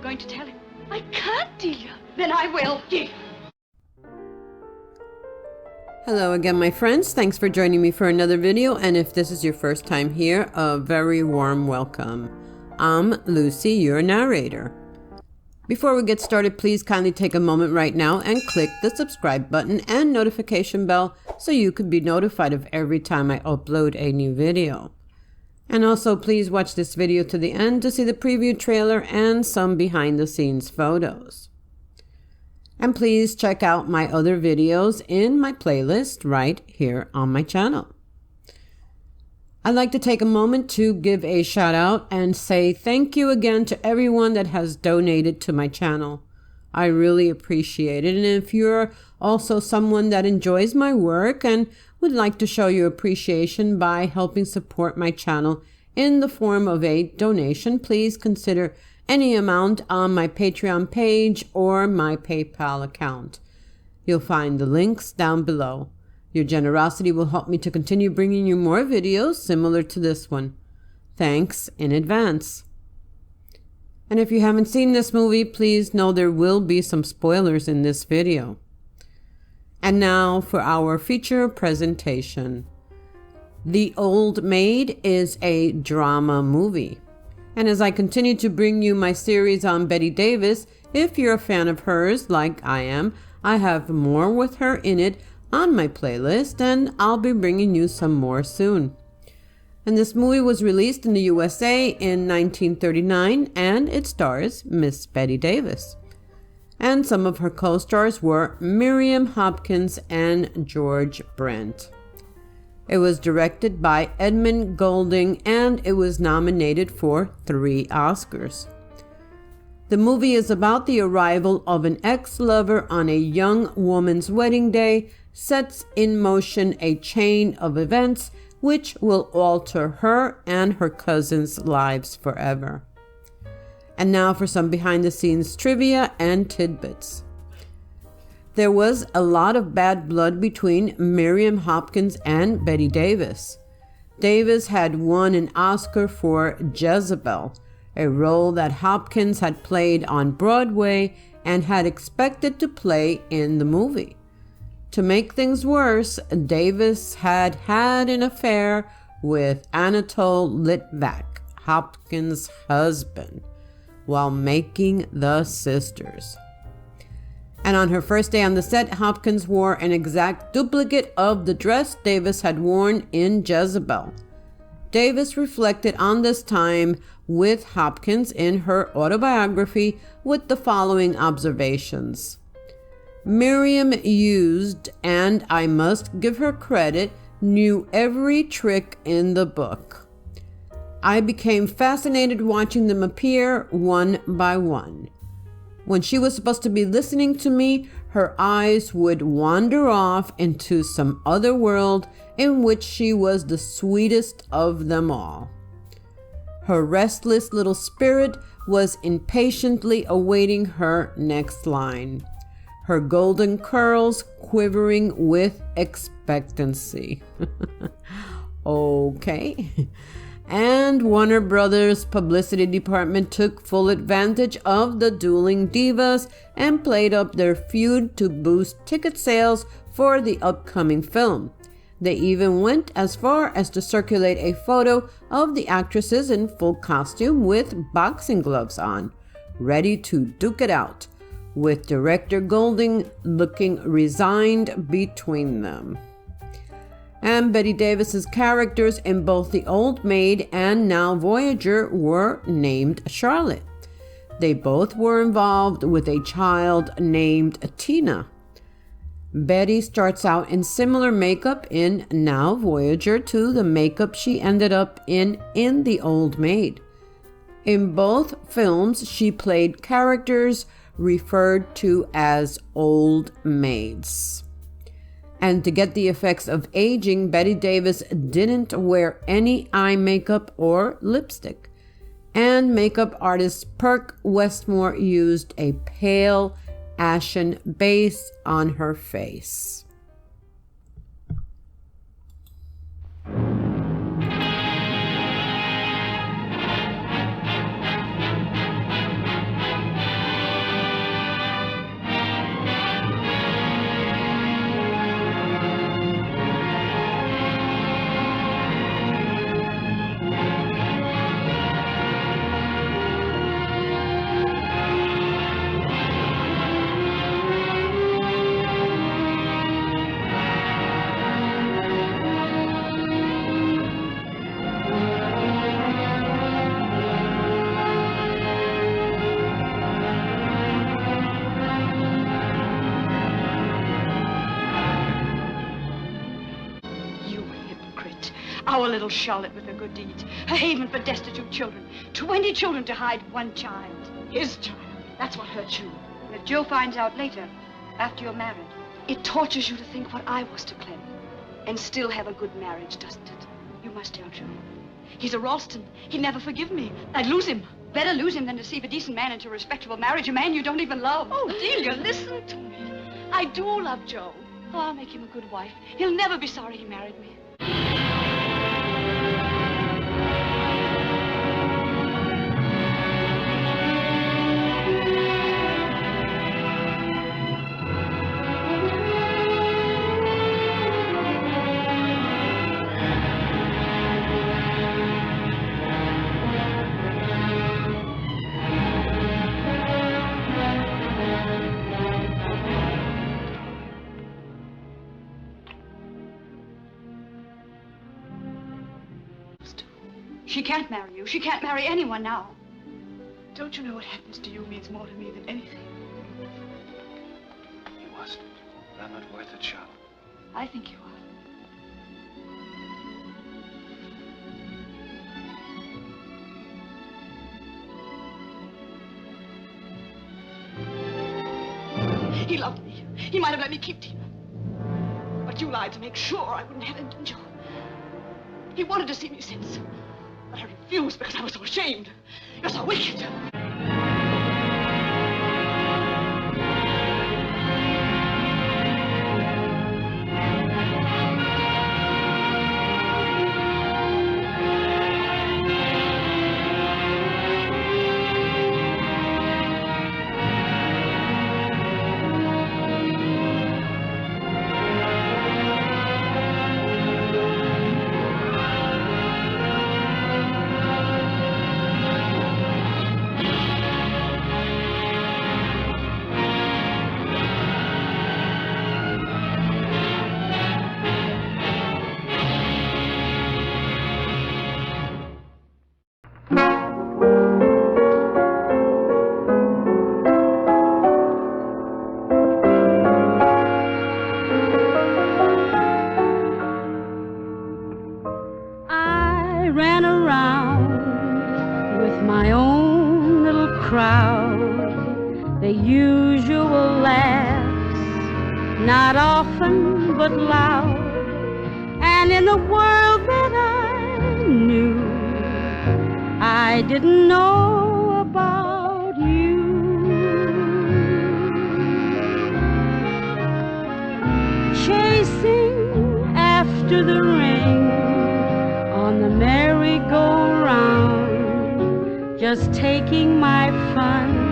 going to tell him? I can't, Delia. Then I will. Delia. Hello again, my friends. Thanks for joining me for another video. And if this is your first time here, a very warm welcome. I'm Lucy, your narrator. Before we get started, please kindly take a moment right now and click the subscribe button and notification bell so you can be notified of every time I upload a new video. And also, please watch this video to the end to see the preview trailer and some behind the scenes photos. And please check out my other videos in my playlist right here on my channel. I'd like to take a moment to give a shout out and say thank you again to everyone that has donated to my channel. I really appreciate it. And if you're also someone that enjoys my work and would like to show your appreciation by helping support my channel in the form of a donation, please consider any amount on my Patreon page or my PayPal account. You'll find the links down below. Your generosity will help me to continue bringing you more videos similar to this one. Thanks in advance. And if you haven't seen this movie, please know there will be some spoilers in this video. And now for our feature presentation. The Old Maid is a drama movie. And as I continue to bring you my series on Bette Davis, if you're a fan of hers like I am, I have more with her in it on my playlist, and I'll be bringing you some more soon. And this movie was released in the USA in 1939, and it stars Miss Bette Davis. And some of her co-stars were Miriam, Hopkins, and George Brent. It was directed by Edmund Goulding, and it was nominated for 3 Oscars. The movie is about the arrival of an ex-lover on a young woman's wedding day, sets in motion a chain of events which will alter her and her cousins' lives forever. And now for some behind-the-scenes trivia and tidbits. There was a lot of bad blood between Miriam Hopkins and Bette Davis. Davis had won an Oscar for Jezebel, a role that Hopkins had played on Broadway and had expected to play in the movie. To make things worse, Davis had an affair with Anatole Litvak, Hopkins' husband, while making The Sisters. And on her first day on the set, Hopkins wore an exact duplicate of the dress Davis had worn in Jezebel. Davis reflected on this time with Hopkins in her autobiography with the following observations. Miriam used, and I must give her credit, knew every trick in the book. I became fascinated watching them appear one by one. When she was supposed to be listening to me, her eyes would wander off into some other world in which she was the sweetest of them all. Her restless little spirit was impatiently awaiting her next line, her golden curls quivering with expectancy. Okay. And Warner Brothers publicity department took full advantage of the dueling divas and played up their feud to boost ticket sales for the upcoming film. They even went as far as to circulate a photo of the actresses in full costume with boxing gloves on, ready to duke it out, with director Goulding looking resigned between them. And Bette Davis's characters in both The Old Maid and Now Voyager were named Charlotte. They both were involved with a child named Tina. Bette starts out in similar makeup in Now Voyager to the makeup she ended up in The Old Maid. In both films, she played characters referred to as old maids. And to get the effects of aging, Bette Davis didn't wear any eye makeup or lipstick. And makeup artist Perk Westmore used a pale, ashen base on her face. Our little Charlotte with her good deeds. A haven for destitute children. 20 children to hide one child. His child. That's what hurts you. And if Joe finds out later, after you're married, it tortures you to think what I was to Clem. And still have a good marriage, doesn't it? You must tell Joe. He's a Ralston. He'd never forgive me. I'd lose him. Better lose him than deceive a decent man into a respectable marriage, a man you don't even love. Oh, Delia, listen to me. I do love Joe. Oh, I'll make him a good wife. He'll never be sorry he married me. She can't marry you. She can't marry anyone now. Don't you know what happens to you means more to me than anything? You mustn't. I'm not worth it, Charlotte. I think you are. He loved me. He might have let me keep Tina. But you lied to make sure I wouldn't have him, didn't you? He wanted to see me since. But I refused because I was so ashamed. You're so wicked. The usual laughs, not often but loud, and in the world that I knew, I didn't know about you. Chasing after the rain on the merry-go-round, just taking my fun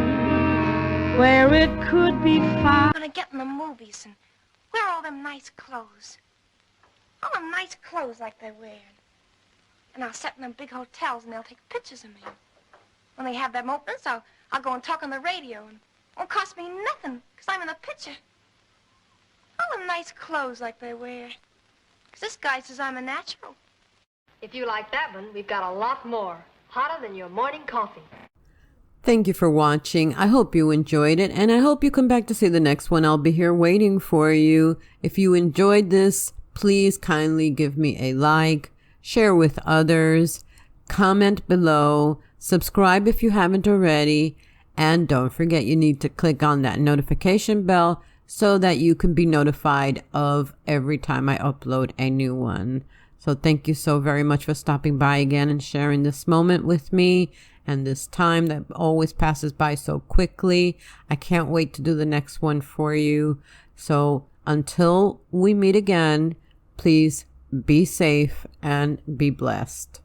where it could be found. I'm gonna get in the movies and wear all them nice clothes. All them nice clothes like they wear. And I'll sit in them big hotels and they'll take pictures of me. When they have them openings, I'll go and talk on the radio and it won't cost me nothing because I'm in the picture. All them nice clothes like they wear. Because this guy says I'm a natural. If you like that one, we've got a lot more. Hotter than your morning coffee. Thank you for watching. I hope you enjoyed it, and I hope you come back to see the next one. I'll be here waiting for you. If you enjoyed this, please kindly give me a like, share with others, comment below, subscribe if you haven't already, and don't forget you need to click on that notification bell so that you can be notified of every time I upload a new one. So thank you so very much for stopping by again and sharing this moment with me. And this time that always passes by so quickly. I can't wait to do the next one for you. So until we meet again, please be safe and be blessed.